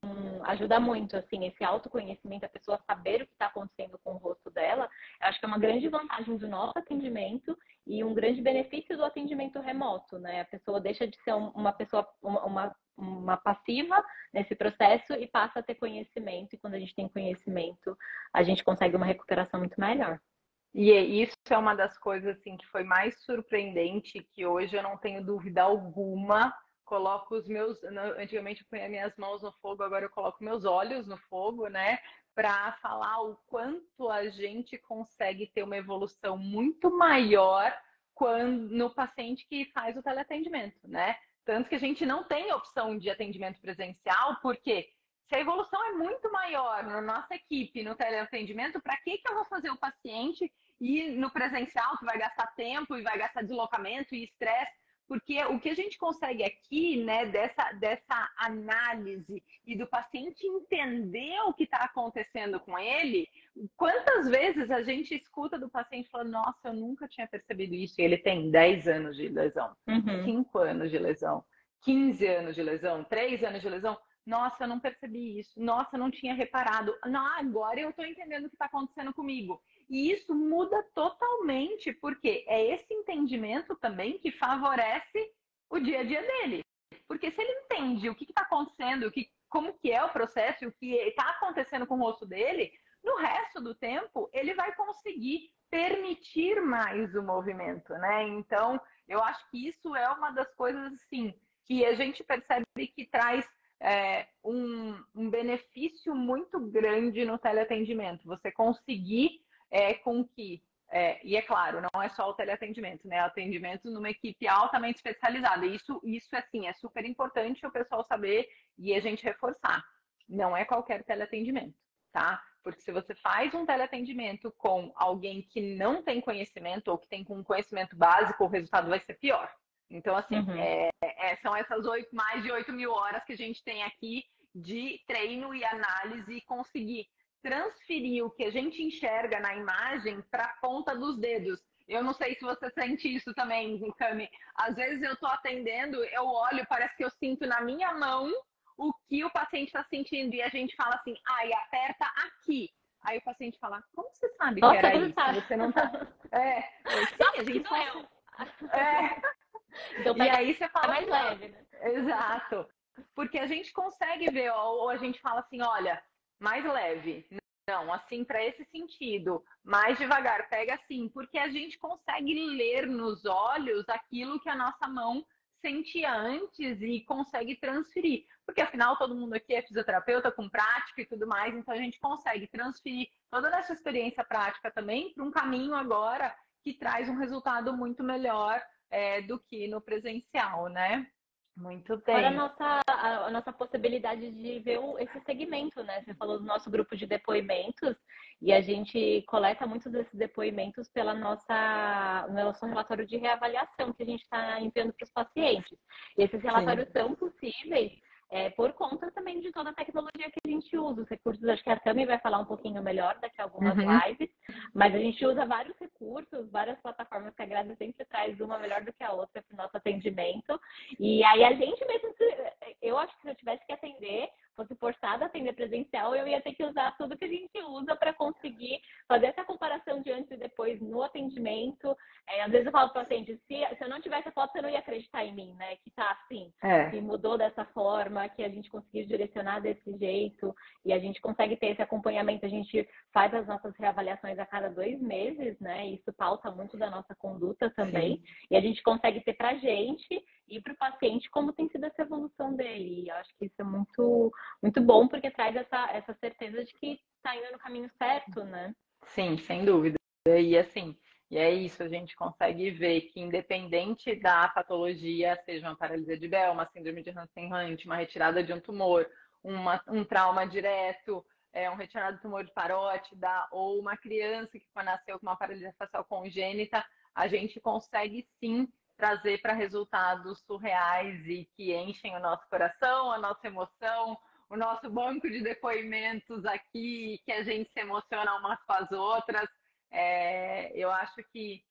Speaker 2: ajuda muito, assim, esse autoconhecimento, a pessoa saber o que está acontecendo com o rosto dela. Eu acho que é uma grande vantagem do nosso atendimento e um grande benefício do atendimento remoto, né? A pessoa deixa de ser uma pessoa, uma passiva nesse processo e passa a ter conhecimento. E quando a gente tem conhecimento, a gente consegue uma recuperação muito melhor.
Speaker 1: E isso é uma das coisas, assim, que foi mais surpreendente, que hoje eu não tenho dúvida alguma. Coloco antigamente eu punha minhas mãos no fogo, agora eu coloco meus olhos no fogo, né? Para falar o quanto a gente consegue ter uma evolução muito maior no paciente que faz o teleatendimento, né? Tanto que a gente não tem opção de atendimento presencial, porque se a evolução é muito maior na nossa equipe, no teleatendimento, para que eu vou fazer o paciente ir no presencial, que vai gastar tempo e vai gastar deslocamento e estresse? Porque o que a gente consegue aqui, né, dessa análise e do paciente entender o que está acontecendo com ele, quantas vezes a gente escuta do paciente falando, nossa, eu nunca tinha percebido isso, e ele tem 10 anos de lesão, 5 anos de lesão, 15 anos de lesão, 3 anos de lesão, nossa, eu não percebi isso, nossa, eu não tinha reparado, não, agora eu estou entendendo o que está acontecendo comigo. E isso muda totalmente, porque é esse entendimento também que favorece o dia a dia dele. Porque se ele entende o que está acontecendo, como que é o processo, o que está acontecendo com o rosto dele, no resto do tempo ele vai conseguir permitir mais o movimento, né? Então, eu acho que isso é uma das coisas, assim, que a gente percebe que traz um benefício muito grande no teleatendimento. Você conseguir com que, e é claro, não é só o teleatendimento, né? O atendimento numa equipe altamente especializada. Isso assim, é super importante o pessoal saber e a gente reforçar. Não é qualquer teleatendimento, tá? Porque se você faz um teleatendimento com alguém que não tem conhecimento ou que tem um conhecimento básico, o resultado vai ser pior. Então, assim, são essas mais de 8.000 horas que a gente tem aqui de treino e análise e conseguir transferir o que a gente enxerga na imagem para a ponta dos dedos. Eu não sei se você sente isso também, Cami. Às vezes eu estou atendendo, eu olho, parece que eu sinto na minha mão o que o paciente está sentindo. E a gente fala assim, aperta aqui. Aí o paciente fala, como você sabe que era isso?
Speaker 2: Sabe.
Speaker 1: Você não tá... Sim, a gente
Speaker 2: sou eu.
Speaker 1: Então,
Speaker 2: e aí você fala, é mais leve, né?
Speaker 1: Exato. porque a gente consegue ver, ou a gente fala assim, olha, mais leve. Não, assim, para esse sentido, mais devagar, pega assim, porque a gente consegue ler nos olhos aquilo que a nossa mão sentia antes e consegue transferir. Porque afinal todo mundo aqui é fisioterapeuta com prática e tudo mais, então a gente consegue transferir toda essa experiência prática também para um caminho agora que traz um resultado muito melhor do que no presencial, né? Muito
Speaker 2: Fora
Speaker 1: bem.
Speaker 2: a nossa possibilidade de ver esse segmento, né? Você falou do nosso grupo de depoimentos e a gente coleta muitos desses depoimentos pela nosso relatório de reavaliação que a gente está enviando para os pacientes. E esses
Speaker 1: Sim.
Speaker 2: relatórios são possíveis por conta também de toda a tecnologia que a gente usa. Os recursos, acho que a Tami vai falar um pouquinho melhor daqui a algumas
Speaker 1: Uhum.
Speaker 2: lives, mas a gente usa vários recursos, várias plataformas que a Grazi sempre traz uma melhor do que a outra para o nosso atendimento. E aí a gente mesmo, eu acho que se eu tivesse que atender, fosse forçada a atender presencial, eu ia ter que usar tudo que a gente usa para conseguir fazer essa comparação de antes e depois no atendimento. Às vezes eu falo para o paciente, se eu não tivesse a foto, você não ia acreditar em mim, né? Que tá assim, que mudou dessa forma, que a gente conseguiu direcionar desse jeito, e a gente consegue ter esse acompanhamento. A gente faz as nossas reavaliações a cada 2 meses, né? Isso pauta muito da nossa conduta também.
Speaker 1: Sim.
Speaker 2: E a gente consegue ter para a gente e para o paciente como tem sido essa evolução dele. E eu acho que isso é muito, muito bom, porque traz essa certeza de que está indo no caminho certo, né?
Speaker 1: Sim, sem dúvida. E assim, e é isso, a gente consegue ver que independente da patologia, seja uma paralisia de Bell, uma síndrome de Hansen-Hunt, uma retirada de um tumor, um trauma direto, um retirada de tumor de parótida, ou uma criança que nasceu com uma paralisia facial congênita, a gente consegue sim trazer para resultados surreais e que enchem o nosso coração, a nossa emoção, o nosso banco de depoimentos aqui, que a gente se emociona umas com as outras. Eu acho que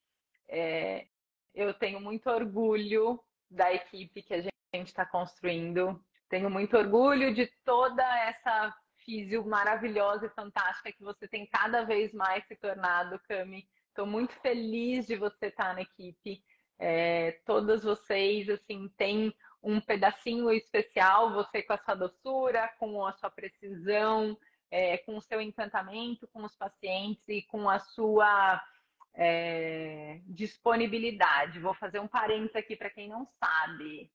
Speaker 1: eu tenho muito orgulho da equipe que a gente está construindo. Tenho muito orgulho de toda essa físio maravilhosa e fantástica que você tem cada vez mais se tornado, Cami. Estou muito feliz de você estar na equipe. Todas vocês, assim, têm um pedacinho especial, você com a sua doçura, com a sua precisão, com o seu encantamento com os pacientes e com a sua disponibilidade. Vou fazer um parênteses aqui para quem não sabe.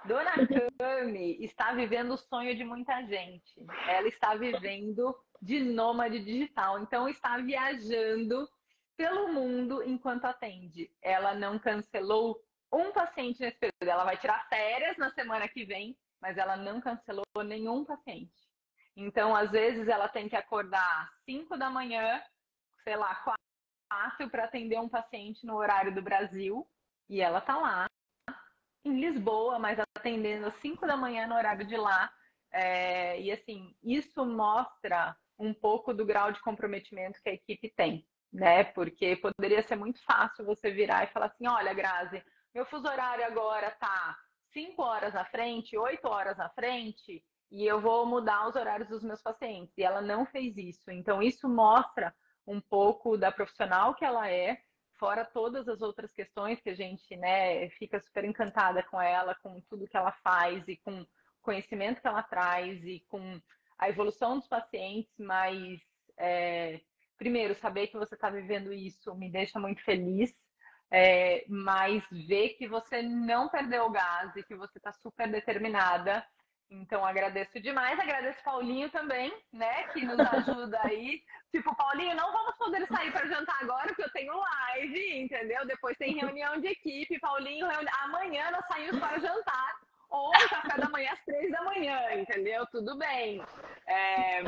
Speaker 1: Dona Cami está vivendo o sonho de muita gente. Ela está vivendo de nômade digital. Então, está viajando pelo mundo enquanto atende. Ela não cancelou um paciente nesse período. Ela vai tirar férias na semana que vem, mas ela não cancelou nenhum paciente. Então, às vezes, ela tem que acordar às 5 da manhã, sei lá, 4 para atender um paciente no horário do Brasil, e ela tá lá em Lisboa, mas atendendo às 5 da manhã no horário de lá. E assim, isso mostra um pouco do grau de comprometimento que a equipe tem, né? Porque poderia ser muito fácil você virar e falar assim, olha, Grazi, meu fuso horário agora tá 5 horas na frente, 8 horas na frente, e eu vou mudar os horários dos meus pacientes. E ela não fez isso. Então, isso mostra um pouco da profissional que ela é, fora todas as outras questões que a gente, né, fica super encantada com ela, com tudo que ela faz e com o conhecimento que ela traz e com a evolução dos pacientes, mas primeiro, saber que você está vivendo isso me deixa muito feliz, mas ver que você não perdeu o gás e que você está super determinada. Então, agradeço demais. Agradeço Paulinho também, né, que nos ajuda aí. Tipo, Paulinho, não vamos poder sair para jantar agora, porque eu tenho live, entendeu? Depois tem reunião de equipe. Paulinho, amanhã nós saímos para jantar. Ou um café da manhã às 3 da manhã, entendeu? Tudo bem.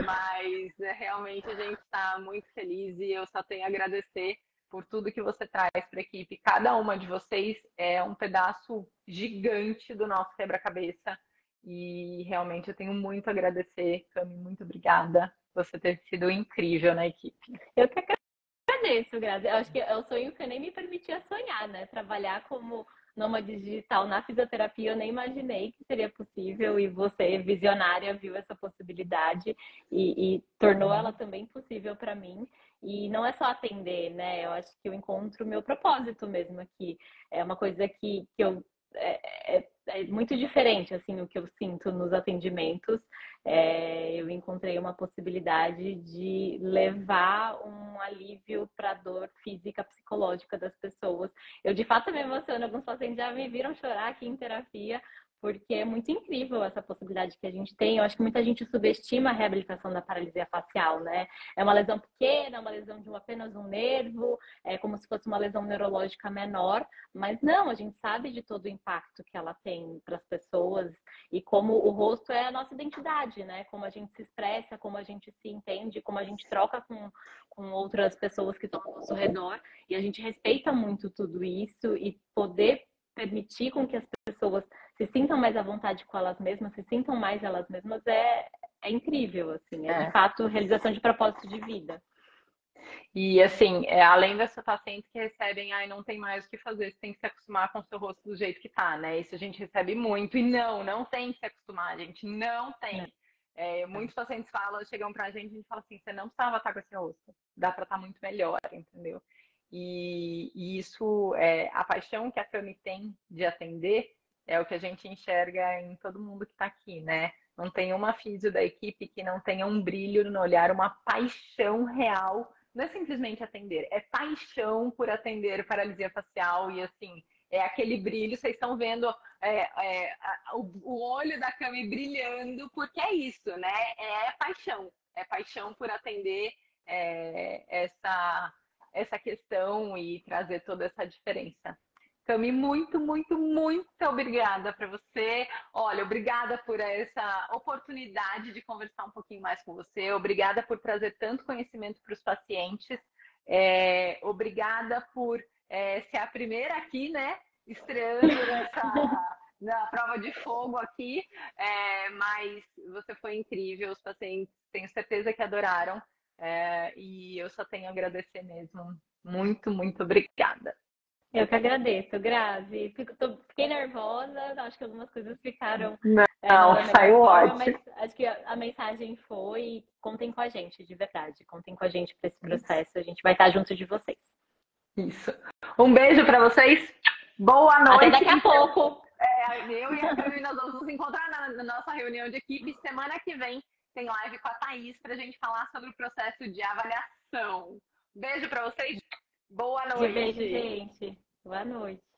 Speaker 1: Mas realmente a gente está muito feliz e eu só tenho a agradecer por tudo que você traz para a equipe. Cada uma de vocês é um pedaço gigante do nosso quebra-cabeça. E realmente eu tenho muito a agradecer, Cami, muito obrigada. Você ter sido incrível na equipe.
Speaker 2: Eu que agradeço, Grazi. Eu acho que é o sonho que eu nem me permitia sonhar, né? Trabalhar como nômade digital na fisioterapia, eu nem imaginei que seria possível, e você, visionária, viu essa possibilidade e tornou ela também possível para mim. E não é só atender, né? Eu acho que eu encontro o meu propósito mesmo aqui. É uma coisa que eu é muito diferente, assim, o que eu sinto nos atendimentos. Eu encontrei uma possibilidade de levar um alívio para a dor física, psicológica das pessoas. Eu, de fato, me emociono. Alguns pacientes já me viram chorar aqui em terapia, porque é muito incrível essa possibilidade que a gente tem. Eu acho que muita gente subestima a reabilitação da paralisia facial, né? É uma lesão pequena, uma lesão de apenas um nervo, é como se fosse uma lesão neurológica menor, mas não, a gente sabe de todo o impacto que ela tem para as pessoas e como o rosto é a nossa identidade, né? Como a gente se expressa, como a gente se entende, como a gente troca com outras pessoas que estão ao nosso redor, e a gente respeita muito tudo isso e poder permitir com que as pessoas se sintam mais à vontade com elas mesmas, se sintam mais elas mesmas, é incrível, assim, de fato realização de propósito de vida.
Speaker 1: E assim, além dessas pacientes que recebem, ai, não tem mais o que fazer, você tem que se acostumar com o seu rosto do jeito que tá, né? Isso a gente recebe muito. E não tem que se acostumar, gente, não tem. Muitos pacientes chegam pra gente e a gente fala assim, você não precisava estar com esse rosto, dá pra estar muito melhor, entendeu? E isso, a paixão que a Cami tem de atender é o que a gente enxerga em todo mundo que tá aqui, né? Não tem uma físio da equipe que não tenha um brilho no olhar, uma paixão real. Não é simplesmente atender, é paixão por atender paralisia facial e assim, é aquele brilho, vocês estão vendo o olho da Cami brilhando, porque é isso, né? É paixão por atender essa questão e trazer toda essa diferença. Cami, muito, muito, muito obrigada para você. Olha, obrigada por essa oportunidade de conversar um pouquinho mais com você. Obrigada por trazer tanto conhecimento para os pacientes. Obrigada por ser a primeira aqui, né? Estreando na prova de fogo aqui. Mas você foi incrível. Os pacientes, tenho certeza que adoraram. E eu só tenho a agradecer mesmo. Muito, muito obrigada.
Speaker 2: Eu que agradeço, Grazi. Fiquei nervosa, acho que algumas coisas ficaram
Speaker 1: não
Speaker 2: da melhor
Speaker 1: saiu
Speaker 2: forma,
Speaker 1: ótimo.
Speaker 2: mas acho que a mensagem foi: contem com a gente, de verdade. Contem com a gente para esse processo. A gente vai estar junto de vocês.
Speaker 1: Isso. Um beijo para vocês. Boa noite.
Speaker 2: Até daqui a pouco.
Speaker 1: Eu e a Cami, nós vamos nos encontrar na nossa reunião de equipe. Semana que vem tem live com a Thaís para a gente falar sobre o processo de avaliação. Beijo para vocês. Boa noite.
Speaker 2: Beijo, gente. Boa noite.